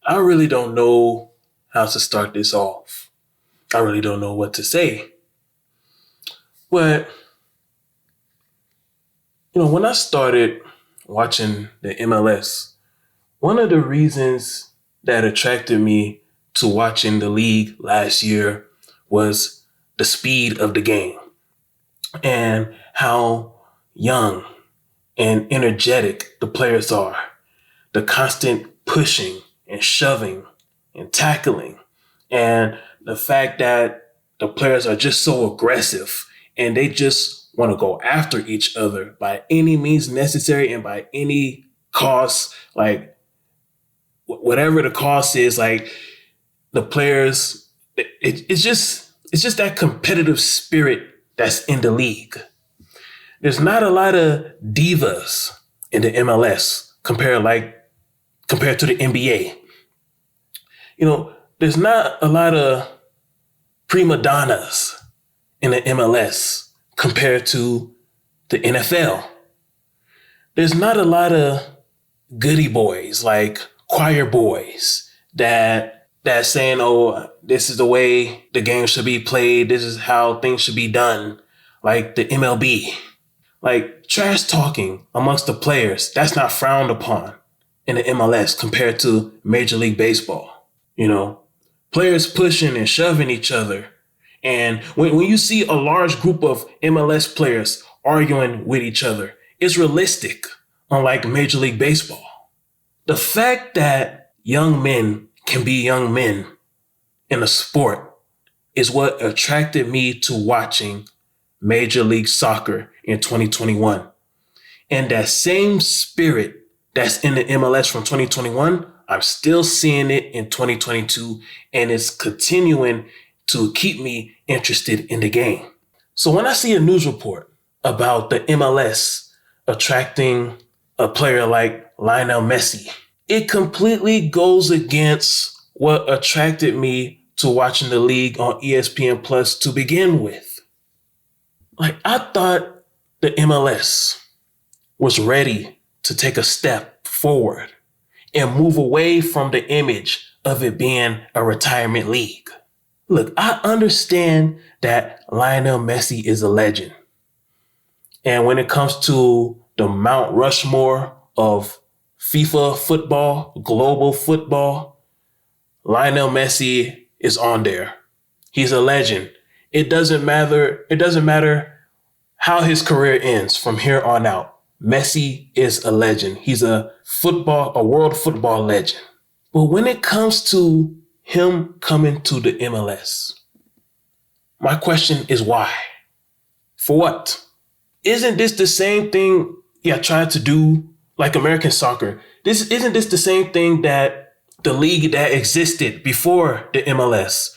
I really don't know how to start this off. I really don't know what to say. But, when I started watching the MLS, one of the reasons that attracted me to watching the league last year was the speed of the game and how young and energetic the players are. The constant pushing and shoving and tackling, and the fact that the players are just so aggressive and they just want to go after each other by any means necessary and by any cost, like whatever the cost is, like the players, it's just that competitive spirit that's in the league. There's not a lot of divas in the MLS compared to the NBA. There's not a lot of prima donnas in the MLS compared to the NFL. There's not a lot of goody boys, like choir boys that's saying, oh, this is the way the game should be played. This is how things should be done, like the MLB. Like trash talking amongst the players, that's not frowned upon in the MLS compared to Major League Baseball. Players pushing and shoving each other. And when you see a large group of MLS players arguing with each other, it's realistic, unlike Major League Baseball. The fact that young men can be young men in a sport is what attracted me to watching Major League Soccer in 2021. And that same spirit that's in the MLS from 2021, I'm still seeing it in 2022, and it's continuing to keep me interested in the game. So when I see a news report about the MLS attracting a player like Lionel Messi, it completely goes against what attracted me to watching the league on ESPN Plus to begin with. Like, I thought the MLS was ready to take a step forward and move away from the image of it being a retirement league. Look, I understand that Lionel Messi is a legend. And when it comes to the Mount Rushmore of FIFA football, global football, Lionel Messi is on there. He's a legend. It doesn't matter how his career ends from here on out. Messi is a legend. He's a world football legend. But when it comes to him coming to the MLS, my question is why? For what? Isn't this the same thing tried to do like American soccer? Isn't this the same thing that the league that existed before the MLS?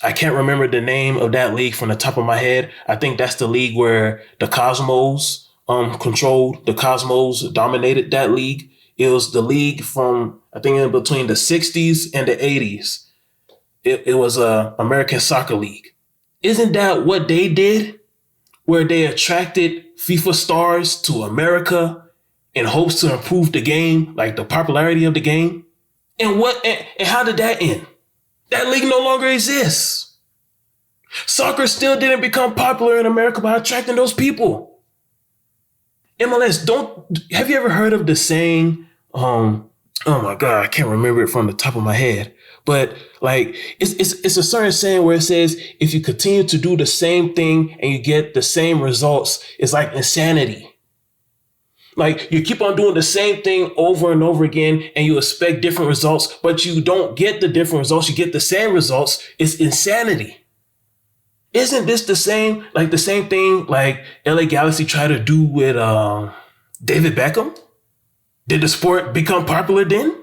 I can't remember the name of that league from the top of my head. I think that's the league where the Cosmos controlled. The Cosmos dominated that league. It was the league from, I think, in between the 60s and the 80s. It was a American Soccer League. Isn't that what they did? Where they attracted FIFA stars to America in hopes to improve the game, like the popularity of the game? And how did that end? That league no longer exists. Soccer still didn't become popular in America by attracting those people. MLS, have you ever heard of the saying, oh my God, I can't remember it from the top of my head, but like, it's a certain saying where it says, if you continue to do the same thing and you get the same results, it's like insanity. Like, you keep on doing the same thing over and over again and you expect different results, but you don't get the different results, you get the same results. It's insanity. Isn't this the same thing like LA Galaxy tried to do with David Beckham? Did the sport become popular then?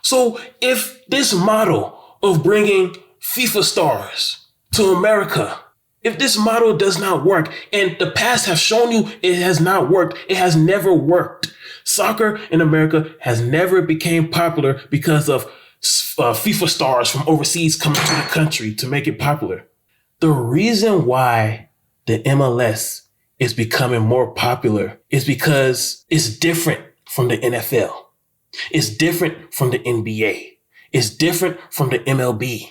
So if this model of bringing FIFA stars to America, if this model does not work, and the past have shown you it has not worked, it has never worked. Soccer in America has never became popular because of FIFA stars from overseas coming to the country to make it popular. The reason why the MLS is becoming more popular is because it's different from the NFL. It's different from the NBA. It's different from the MLB.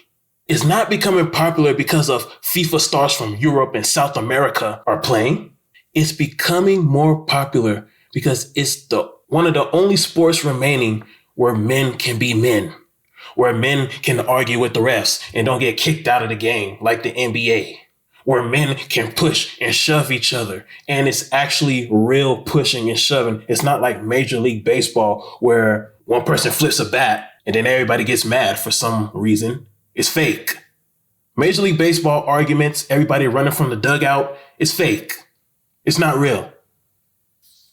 It's not becoming popular because of FIFA stars from Europe and South America are playing. It's becoming more popular because it's one of the only sports remaining where men can be men, where men can argue with the refs and don't get kicked out of the game like the NBA, where men can push and shove each other. And it's actually real pushing and shoving. It's not like Major League Baseball where one person flips a bat and then everybody gets mad for some reason. It's fake. Major League Baseball arguments, everybody running from the dugout, it's fake. It's not real.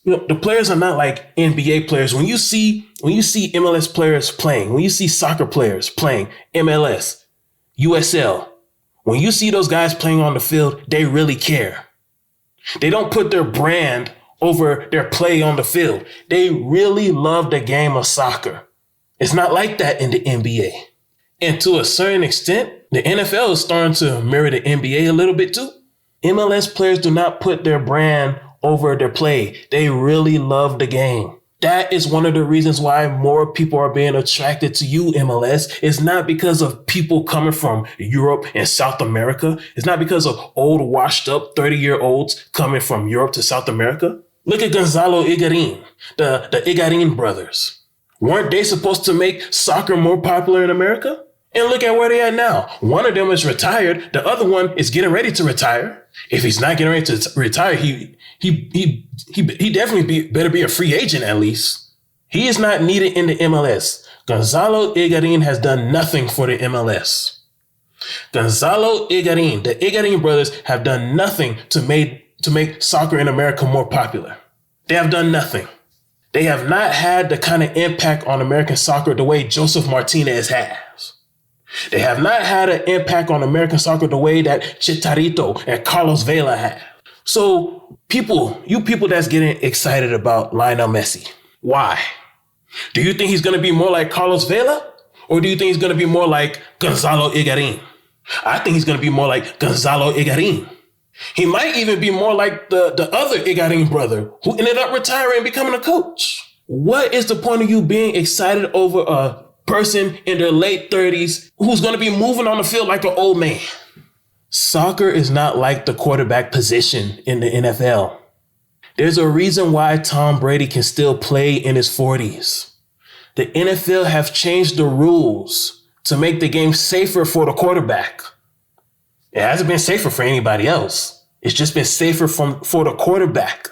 The players are not like NBA players. When you see MLS players playing, when you see soccer players playing, MLS, USL, when you see those guys playing on the field, they really care. They don't put their brand over their play on the field. They really love the game of soccer. It's not like that in the NBA. And to a certain extent, the NFL is starting to mirror the NBA a little bit too. MLS players do not put their brand over their play. They really love the game. That is one of the reasons why more people are being attracted to you, MLS. It's not because of people coming from Europe and South America. It's not because of old, washed up 30-year-olds coming from Europe to South America. Look at Gonzalo Higuaín, the Higuaín brothers. Weren't they supposed to make soccer more popular in America? And look at where they are now. One of them is retired. The other one is getting ready to retire. If he's not getting ready to retire, he definitely better be a free agent at least. He is not needed in the MLS. Gonzalo Higuaín has done nothing for the MLS. Gonzalo Higuaín, the Higuaín brothers have done nothing to make soccer in America more popular. They have done nothing. They have not had the kind of impact on American soccer the way Joseph Martinez has. They have not had an impact on American soccer the way that Chicharito and Carlos Vela have. So you people that's getting excited about Lionel Messi, why? Do you think he's going to be more like Carlos Vela? Or do you think he's going to be more like Gonzalo Higuaín? I think he's going to be more like Gonzalo Higuaín. He might even be more like the other Higuaín brother who ended up retiring and becoming a coach. What is the point of you being excited over a person in their late 30s who's going to be moving on the field like an old man? Soccer is not like the quarterback position in the NFL. There's a reason why Tom Brady can still play in his 40s. The NFL have changed the rules to make the game safer for the quarterback. It hasn't been safer for anybody else. It's just been safer for the quarterback.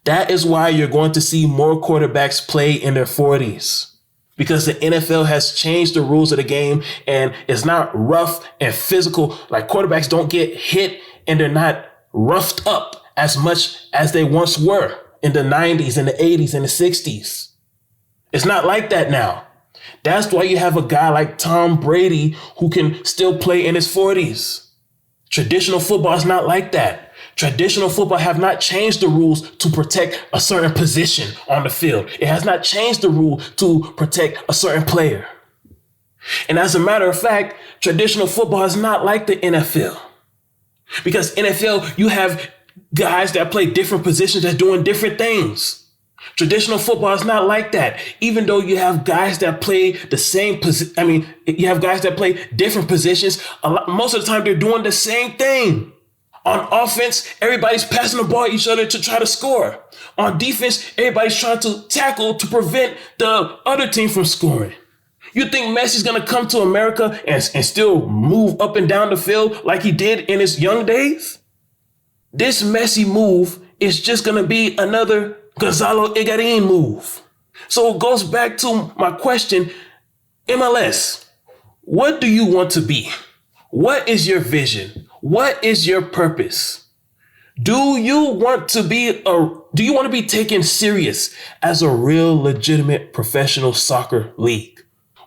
That is why you're going to see more quarterbacks play in their 40s. Because the NFL has changed the rules of the game and it's not rough and physical. Like quarterbacks don't get hit and they're not roughed up as much as they once were in the 90s and the 80s and the 60s. It's not like that now. That's why you have a guy like Tom Brady who can still play in his 40s. Traditional football is not like that. Traditional football have not changed the rules to protect a certain position on the field. It has not changed the rule to protect a certain player. And as a matter of fact, traditional football is not like the NFL. Because NFL, you have guys that play different positions that's doing different things. Traditional football is not like that. Even though you have guys that play the same position, you have guys that play different positions. Most of the time, they're doing the same thing. On offense, everybody's passing the ball at each other to try to score. On defense, everybody's trying to tackle to prevent the other team from scoring. You think Messi's going to come to America and still move up and down the field like he did in his young days? This Messi move is just going to be another Gonzalo Higuaín move. So it goes back to my question, MLS, what do you want to be? What is your vision? What is your purpose? Do you want to be taken serious as a real legitimate professional soccer league?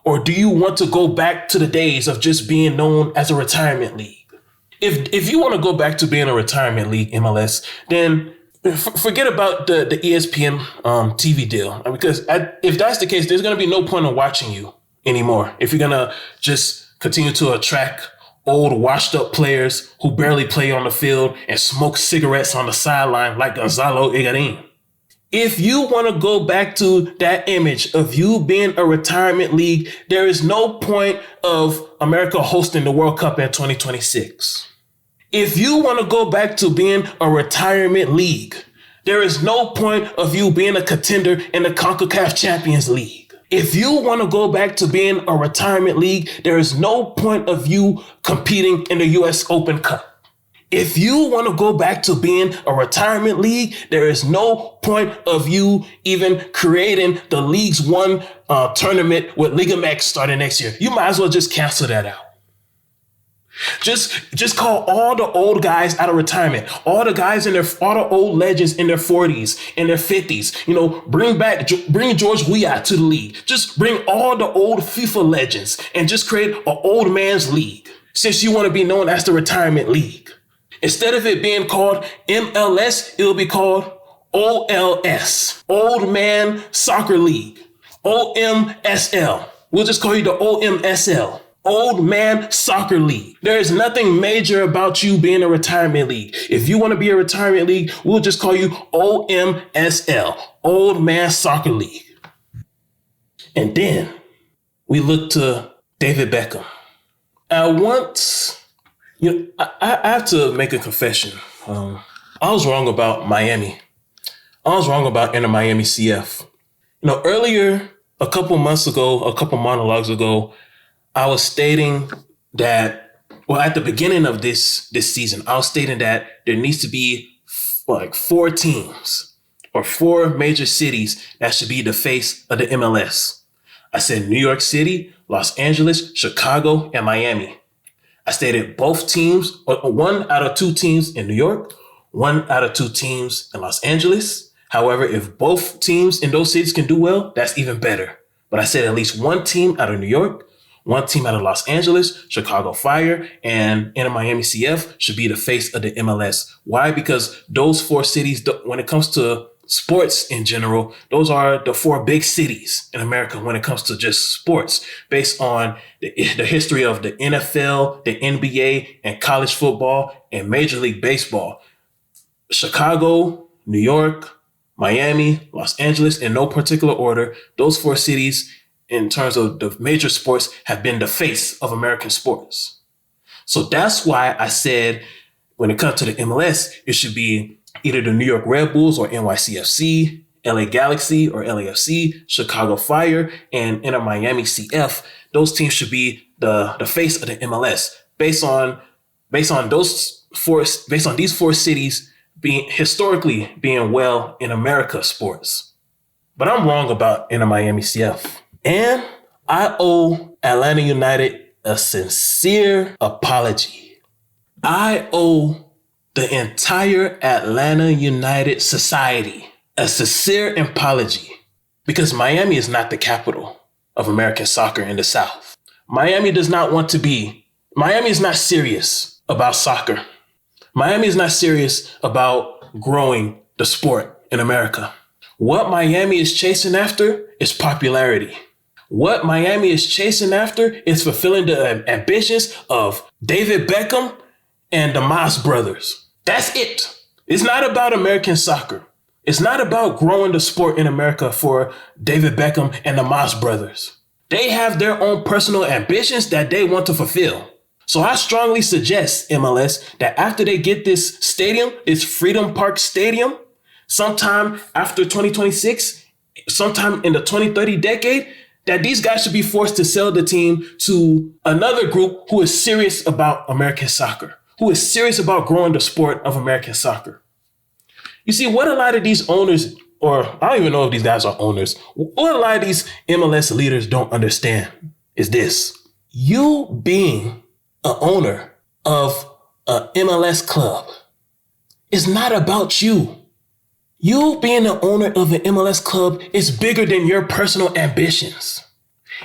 Or do you want to go back to the days of just being known as a retirement league? If you want to go back to being a retirement league, MLS, then forget about the ESPN TV deal. Because if that's the case, there's going to be no point in watching you anymore. If you're going to just continue to attract old washed up players who barely play on the field and smoke cigarettes on the sideline like Gonzalo Higuaín. If you want to go back to that image of you being a retirement league, there is no point of America hosting the World Cup in 2026. If you want to go back to being a retirement league, there is no point of you being a contender in the CONCACAF Champions League. If you want to go back to being a retirement league, there is no point of you competing in the US Open Cup. If you want to go back to being a retirement league, there is no point of you even creating the Leagues One tournament with Liga MX starting next year. You might as well just cancel that out. Just call all the old guys out of retirement, all the old legends in their 40s, in their 50s. You know, bring George Weah to the league. Just bring all the old FIFA legends and just create an old man's league. Since you want to be known as the retirement league. Instead of it being called MLS, it'll be called OLS, Old Man Soccer League, OMSL. We'll just call you the OMSL, Old Man Soccer League. There is nothing major about you being a retirement league. If you want to be a retirement league, we'll just call you OMSL, Old Man Soccer League. And then we look to David Beckham. I have to make a confession. I was wrong about Miami. I was wrong about Inter Miami CF. Earlier, a couple monologues ago, I was stating that, at the beginning of this season, I was stating that there needs to be like 4 teams or 4 major cities that should be the face of the MLS. I said New York City, Los Angeles, Chicago, and Miami. I stated both teams, 1 out of 2 teams in New York, 1 out of 2 teams in Los Angeles. However, if both teams in those cities can do well, that's even better. But I said at least 1 team out of New York, 1 team out of Los Angeles, Chicago Fire, and Inter Miami CF should be the face of the MLS. Why? Because those 4 cities, when it comes to sports in general, those are the 4 big cities in America when it comes to just sports, based on the history of the NFL, the NBA, and college football, and Major League Baseball. Chicago, New York, Miami, Los Angeles, in no particular order, those 4 cities, in terms of the major sports, have been the face of American sports. So that's why I said when it comes to the MLS, it should be either the New York Red Bulls or NYCFC, LA Galaxy or LAFC, Chicago Fire, and Inter Miami CF. Those teams should be the face of the MLS based on these 4 cities historically being well in America sports. But I'm wrong about Inter Miami CF. And I owe Atlanta United a sincere apology. I owe the entire Atlanta United society a sincere apology, because Miami is not the capital of American soccer in the South. Miami is not serious about soccer. Miami is not serious about growing the sport in America. What Miami is chasing after is popularity. What Miami is chasing after is fulfilling the ambitions of David Beckham and the Moss brothers. That's it. It's not about American soccer. It's not about growing the sport in America for David Beckham and the Moss brothers. They have their own personal ambitions that they want to fulfill. So I strongly suggest, MLS, that after they get this stadium, this Freedom Park Stadium, sometime after 2026, sometime in the 2030 decade, that these guys should be forced to sell the team to another group who is serious about American soccer, who is serious about growing the sport of American soccer. You see, what a lot of these owners, or I don't even know if these guys are owners, what a lot of these MLS leaders don't understand is this. You being an owner of an MLS club is not about you. You being the owner of an MLS club is bigger than your personal ambitions.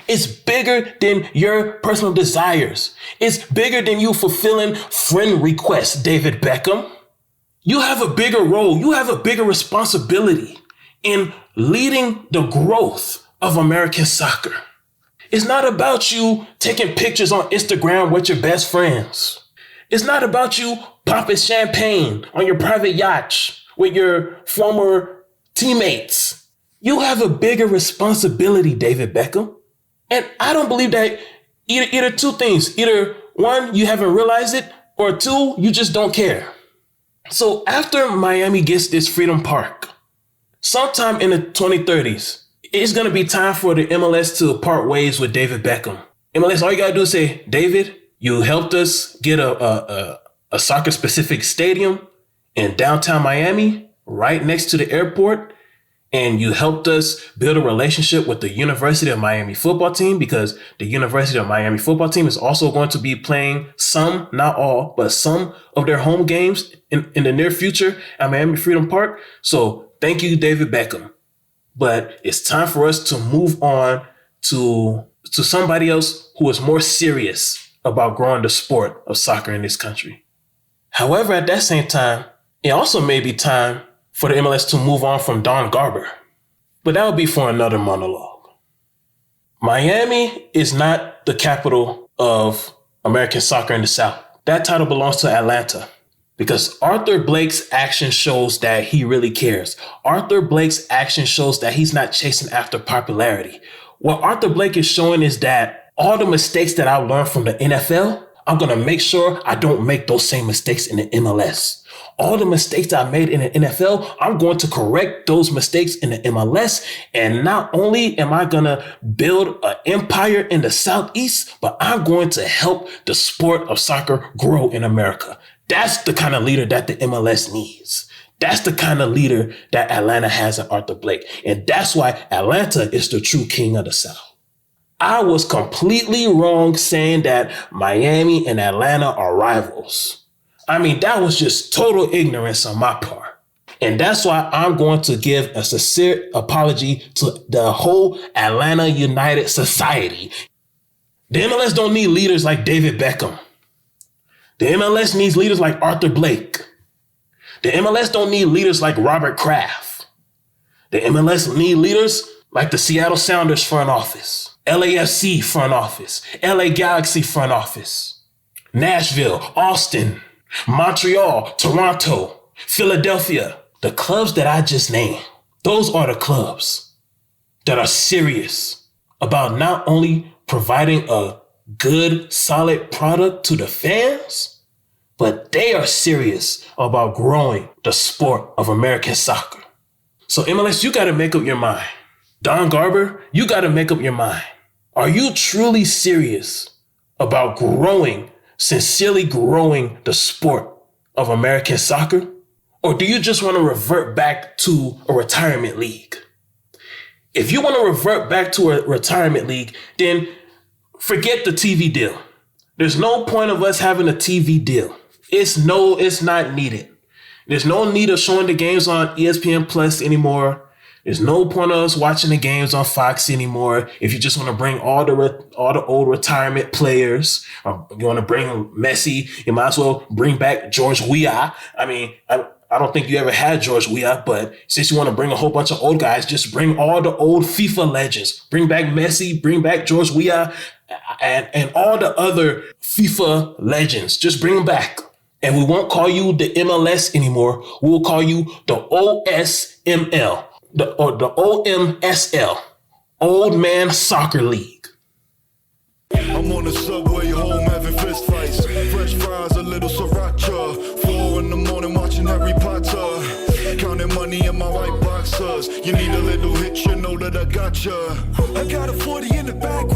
It's bigger than your personal desires. It's bigger than you fulfilling friend requests, David Beckham. You have a bigger role. You have a bigger responsibility in leading the growth of American soccer. It's not about you taking pictures on Instagram with your best friends. It's not about you popping champagne on your private yacht with your former teammates. You have a bigger responsibility, David Beckham. And I don't believe that either two things. Either one, you haven't realized it, or two, you just don't care. So after Miami gets this Freedom Park, sometime in the 2030s, it's going to be time for the MLS to part ways with David Beckham. MLS, all you got to do is say, David, you helped us get a soccer-specific stadium in downtown Miami, right next to the airport. And you helped us build a relationship with the University of Miami football team, because the University of Miami football team is also going to be playing some, not all, but some of their home games in the near future at Miami Freedom Park. So thank you, David Beckham. But it's time for us to move on to somebody else who is more serious about growing the sport of soccer in this country. However, at that same time, it also may be time for the MLS to move on from Don Garber. But that would be for another monologue. Miami is not the capital of American soccer in the South. That title belongs to Atlanta, because Arthur Blake's action shows that he really cares. Arthur Blake's action shows that he's not chasing after popularity. What Arthur Blake is showing is that all the mistakes that I learned from the NFL, I'm going to make sure I don't make those same mistakes in the MLS. All the mistakes I made in the NFL, I'm going to correct those mistakes in the MLS. And not only am I going to build an empire in the Southeast, but I'm going to help the sport of soccer grow in America. That's the kind of leader that the MLS needs. That's the kind of leader that Atlanta has in Arthur Blake. And that's why Atlanta is the true king of the South. I was completely wrong saying that Miami and Atlanta are rivals. I mean, that was just total ignorance on my part. And that's why I'm going to give a sincere apology to the whole Atlanta United Society. The MLS don't need leaders like David Beckham. The MLS needs leaders like Arthur Blake. The MLS don't need leaders like Robert Kraft. The MLS need leaders like the Seattle Sounders front office, LAFC front office, LA Galaxy front office, Nashville, Austin, Montreal, Toronto, Philadelphia. The clubs that I just named, those are the clubs that are serious about not only providing a good, solid product to the fans, but they are serious about growing the sport of American soccer. So MLS, you got to make up your mind. Don Garber, you got to make up your mind. Are you truly serious about sincerely growing the sport of American soccer? Or do you just want to revert back to a retirement league? If you want to revert back to a retirement league, then forget the TV deal. There's no point of us having a TV deal. It's not needed. There's no need of showing the games on ESPN Plus anymore. There's no point of us watching the games on Fox anymore. If you just want to bring all the old retirement players, or you want to bring Messi, you might as well bring back George Weah. I mean, I don't think you ever had George Weah, but since you want to bring a whole bunch of old guys, just bring all the old FIFA legends. Bring back Messi, bring back George Weah, and all the other FIFA legends. Just bring them back. And we won't call you the MLS anymore. We'll call you the OSML. The OMSL, Old Man Soccer League. I'm on the subway home having fist fights. Fresh fries, a little sriracha. 4 in the morning watching Harry Potter. Counting money in my white boxers. You need a little hit, you know that I gotcha. I got a 40 in the back.